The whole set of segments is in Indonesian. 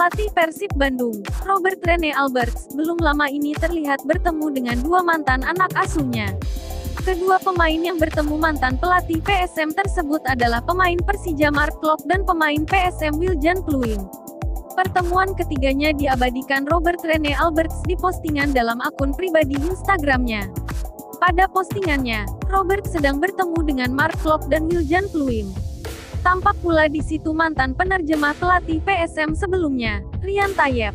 Pelatih Persib Bandung, Robert Rene Alberts, belum lama ini terlihat bertemu dengan dua mantan anak asuhnya. Kedua pemain yang bertemu mantan pelatih PSM tersebut adalah pemain Persija Mark Klok dan pemain PSM Wiljan Pluim. Pertemuan ketiganya diabadikan Robert Rene Alberts di postingan dalam akun pribadi Instagramnya. Pada postingannya, Robert sedang bertemu dengan Mark Klok dan Wiljan Pluim. Tampak pula di situ mantan penerjemah pelatih PSM sebelumnya, Rian Tayeb.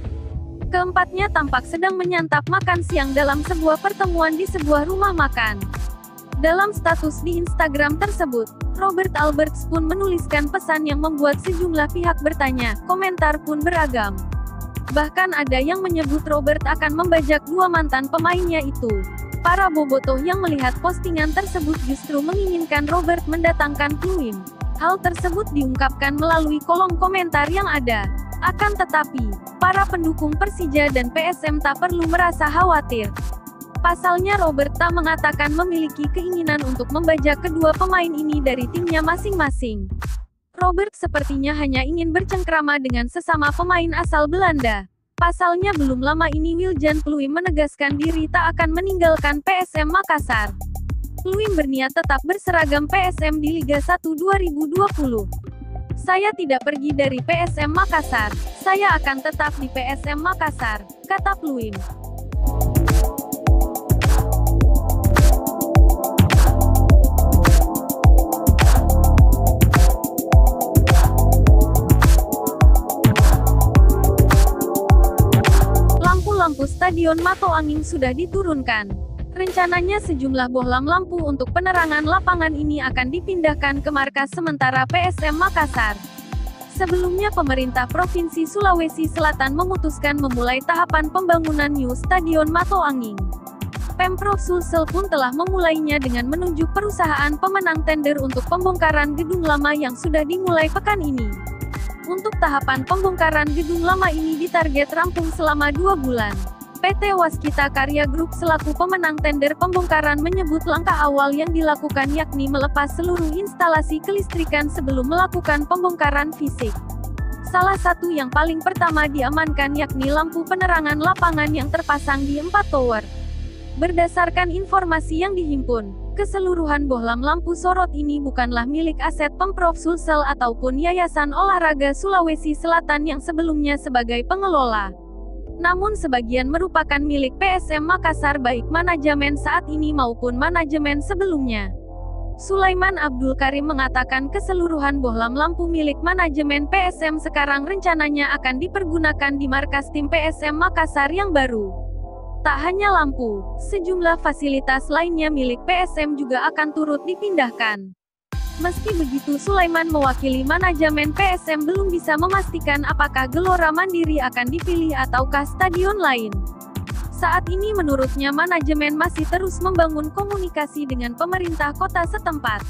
Keempatnya tampak sedang menyantap makan siang dalam sebuah pertemuan di sebuah rumah makan. Dalam status di Instagram tersebut, Robert Alberts pun menuliskan pesan yang membuat sejumlah pihak bertanya, komentar pun beragam. Bahkan ada yang menyebut Robert akan membajak dua mantan pemainnya itu. Para bobotoh yang melihat postingan tersebut justru menginginkan Robert mendatangkan Pluim. Hal tersebut diungkapkan melalui kolom komentar yang ada. Akan tetapi, para pendukung Persija dan PSM tak perlu merasa khawatir. Pasalnya Robert tak mengatakan memiliki keinginan untuk membajak kedua pemain ini dari timnya masing-masing. Robert sepertinya hanya ingin bercengkrama dengan sesama pemain asal Belanda. Pasalnya belum lama ini Wiljan Pluim menegaskan diri tak akan meninggalkan PSM Makassar. Pluim berniat tetap berseragam PSM di Liga 1 2020. Saya tidak pergi dari PSM Makassar, saya akan tetap di PSM Makassar, kata Pluim. Lampu Stadion Mato Anging sudah diturunkan. Rencananya sejumlah bohlam lampu untuk penerangan lapangan ini akan dipindahkan ke markas sementara PSM Makassar. Sebelumnya pemerintah Provinsi Sulawesi Selatan memutuskan memulai tahapan pembangunan new Stadion Mato Anging. Pemprov Sulsel pun telah memulainya dengan menunjuk perusahaan pemenang tender untuk pembongkaran gedung lama yang sudah dimulai pekan ini. Untuk tahapan pembongkaran gedung lama ini ditarget rampung selama 2 bulan. PT Waskita Karya Group selaku pemenang tender pembongkaran menyebut langkah awal yang dilakukan yakni melepas seluruh instalasi kelistrikan sebelum melakukan pembongkaran fisik. Salah satu yang paling pertama diamankan yakni lampu penerangan lapangan yang terpasang di 4 tower. Berdasarkan informasi yang dihimpun, keseluruhan bohlam lampu sorot ini bukanlah milik aset Pemprov Sulsel ataupun Yayasan Olahraga Sulawesi Selatan yang sebelumnya sebagai pengelola. Namun sebagian merupakan milik PSM Makassar baik manajemen saat ini maupun manajemen sebelumnya. Sulaiman Abdul Karim mengatakan keseluruhan bohlam lampu milik manajemen PSM sekarang rencananya akan dipergunakan di markas tim PSM Makassar yang baru. Tak hanya lampu, sejumlah fasilitas lainnya milik PSM juga akan turut dipindahkan. Meski begitu Sulaiman mewakili manajemen PSM belum bisa memastikan apakah Gelora Mandiri akan dipilih ataukah stadion lain. Saat ini menurutnya manajemen masih terus membangun komunikasi dengan pemerintah kota setempat.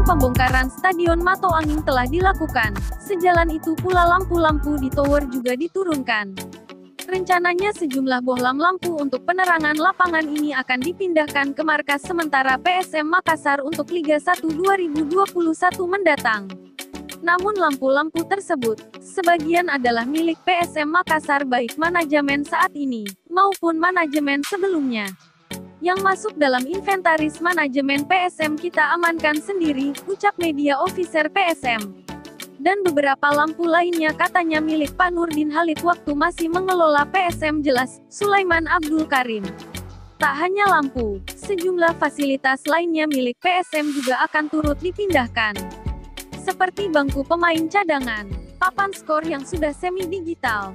Pembongkaran Stadion Mato Anging telah dilakukan. Sejalan itu pula lampu-lampu di tower juga diturunkan. Rencananya sejumlah bohlam lampu untuk penerangan lapangan ini akan dipindahkan ke markas sementara PSM Makassar untuk Liga 1 2021 mendatang. Namun lampu-lampu tersebut, sebagian adalah milik PSM Makassar baik manajemen saat ini, maupun manajemen sebelumnya. Yang masuk dalam inventaris manajemen PSM kita amankan sendiri, ucap media officer PSM. Dan beberapa lampu lainnya katanya milik Pak Nurdin Halid waktu masih mengelola PSM jelas, Sulaiman Abdul Karim. Tak hanya lampu, sejumlah fasilitas lainnya milik PSM juga akan turut dipindahkan. Seperti bangku pemain cadangan, papan skor yang sudah semi-digital.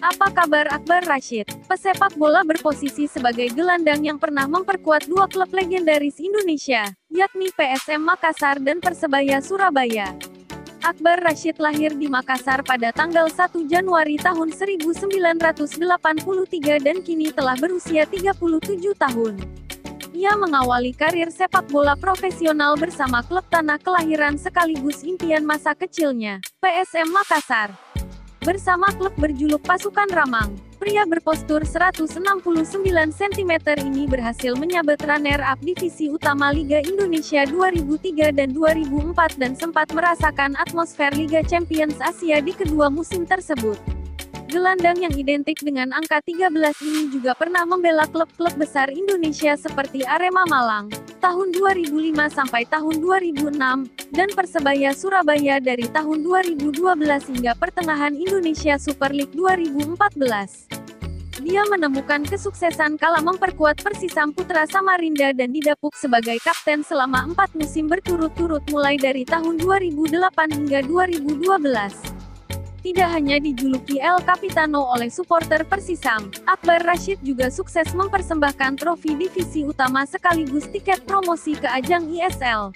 Apa kabar Akbar Rashid? Pesepak bola berposisi sebagai gelandang yang pernah memperkuat dua klub legendaris Indonesia, yakni PSM Makassar dan Persebaya Surabaya. Akbar Rashid lahir di Makassar pada tanggal 1 Januari tahun 1983 dan kini telah berusia 37 tahun. Ia mengawali karir sepak bola profesional bersama klub tanah kelahiran sekaligus impian masa kecilnya, PSM Makassar. Bersama klub berjuluk Pasukan Ramang, pria berpostur 169 cm ini berhasil menyabet runner-up divisi utama Liga Indonesia 2003 dan 2004 dan sempat merasakan atmosfer Liga Champions Asia di kedua musim tersebut. Gelandang yang identik dengan angka 13 ini juga pernah membela klub-klub besar Indonesia seperti Arema Malang, tahun 2005 sampai tahun 2006, dan Persebaya Surabaya dari tahun 2012 hingga pertengahan Indonesia Super League 2014. Dia menemukan kesuksesan kala memperkuat Persisam Putra Samarinda dan didapuk sebagai kapten selama 4 musim berturut-turut mulai dari tahun 2008 hingga 2012. Tidak hanya dijuluki El Capitano oleh supporter Persisam, Akbar Rashid juga sukses mempersembahkan trofi divisi utama sekaligus tiket promosi ke ajang ISL.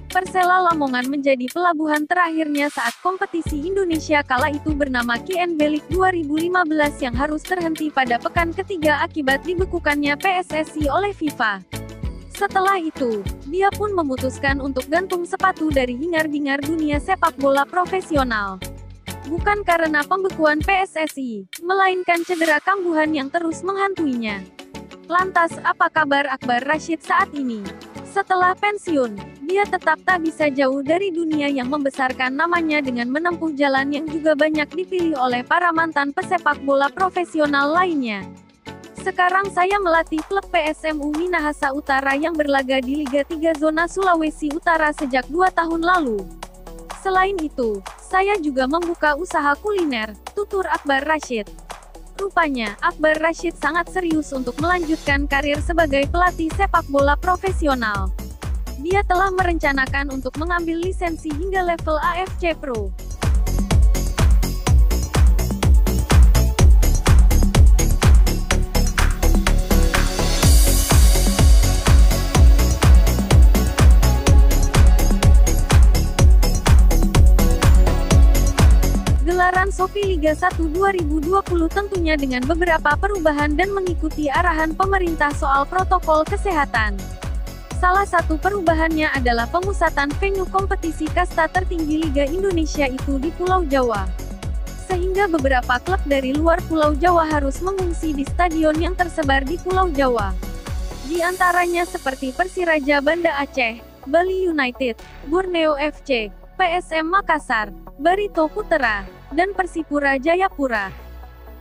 Persela Lamongan menjadi pelabuhan terakhirnya saat kompetisi Indonesia kala itu bernama KNB League 2015 yang harus terhenti pada pekan ketiga akibat dibekukannya PSSI oleh FIFA. Setelah itu, dia pun memutuskan untuk gantung sepatu dari hingar-bingar dunia sepak bola profesional. Bukan karena pembekuan PSSI, melainkan cedera kambuhan yang terus menghantuinya. Lantas, apa kabar Akbar Rashid saat ini? Setelah pensiun, dia tetap tak bisa jauh dari dunia yang membesarkan namanya dengan menempuh jalan yang juga banyak dipilih oleh para mantan pesepak bola profesional lainnya. Sekarang saya melatih klub PSMU Minahasa Utara yang berlaga di Liga 3 Zona Sulawesi Utara sejak 2 tahun lalu. Selain itu, saya juga membuka usaha kuliner, tutur Akbar Rashid. Rupanya, Akbar Rashid sangat serius untuk melanjutkan karir sebagai pelatih sepak bola profesional. Dia telah merencanakan untuk mengambil lisensi hingga level AFC Pro. Gelaran Sofi Liga 1 2020 tentunya dengan beberapa perubahan dan mengikuti arahan pemerintah soal protokol kesehatan. Salah satu perubahannya adalah pemusatan venue kompetisi kasta tertinggi Liga Indonesia itu di Pulau Jawa. Sehingga beberapa klub dari luar Pulau Jawa harus mengungsi di stadion yang tersebar di Pulau Jawa. Di antaranya seperti Persiraja Banda Aceh, Bali United, Borneo FC, PSM Makassar, Barito Putra, dan Persipura Jayapura.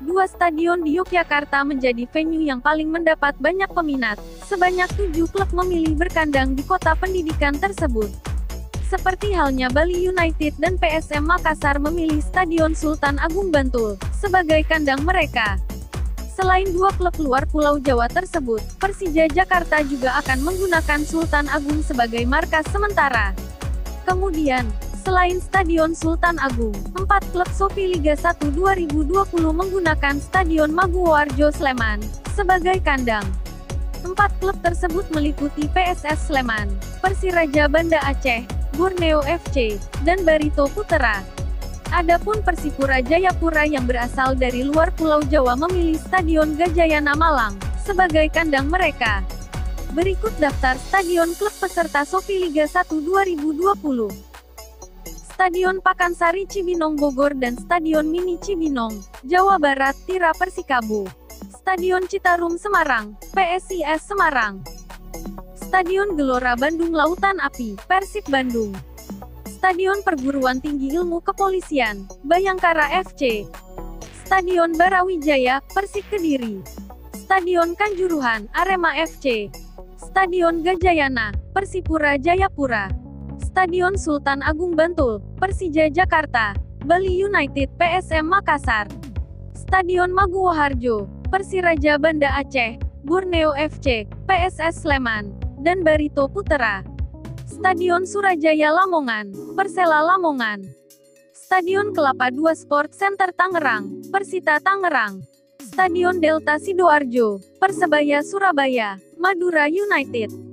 Dua stadion di Yogyakarta menjadi venue yang paling mendapat banyak peminat. Sebanyak 7 klub memilih berkandang di kota pendidikan tersebut. Seperti halnya Bali United dan PSM Makassar memilih Stadion Sultan Agung Bantul sebagai kandang mereka. Selain dua klub luar Pulau Jawa tersebut, Persija Jakarta juga akan menggunakan Sultan Agung sebagai markas sementara. Kemudian, selain Stadion Sultan Agung, 4 klub Sofi Liga 1 2020 menggunakan Stadion Maguwoarjo Sleman sebagai kandang. 4 klub tersebut meliputi PSS Sleman, Persiraja Banda Aceh, Borneo FC, dan Barito Putra. Adapun Persipura Jayapura yang berasal dari luar Pulau Jawa memilih Stadion Gajayana Malang sebagai kandang mereka. Berikut daftar stadion klub peserta Sofi Liga 1 2020. Stadion Pakansari Cibinong Bogor dan Stadion Mini Cibinong, Jawa Barat Tira Persikabo. Stadion Citarum Semarang, PSIS Semarang. Stadion Gelora Bandung Lautan Api, Persib Bandung. Stadion Perguruan Tinggi Ilmu Kepolisian, Bayangkara FC. Stadion Barawijaya, Persik Kediri. Stadion Kanjuruhan, Arema FC. Stadion Gajayana, Persipura Jayapura. Stadion Sultan Agung Bantul, Persija Jakarta. Bali United PSM Makassar. Stadion Maguwoharjo, Persiraja Banda Aceh, Borneo FC, PSS Sleman, dan Barito Putra. Stadion Surajaya Lamongan, Persela Lamongan. Stadion Kelapa II Sport Center Tangerang, Persita Tangerang. Stadion Delta Sidoarjo, Persebaya Surabaya, Madura United.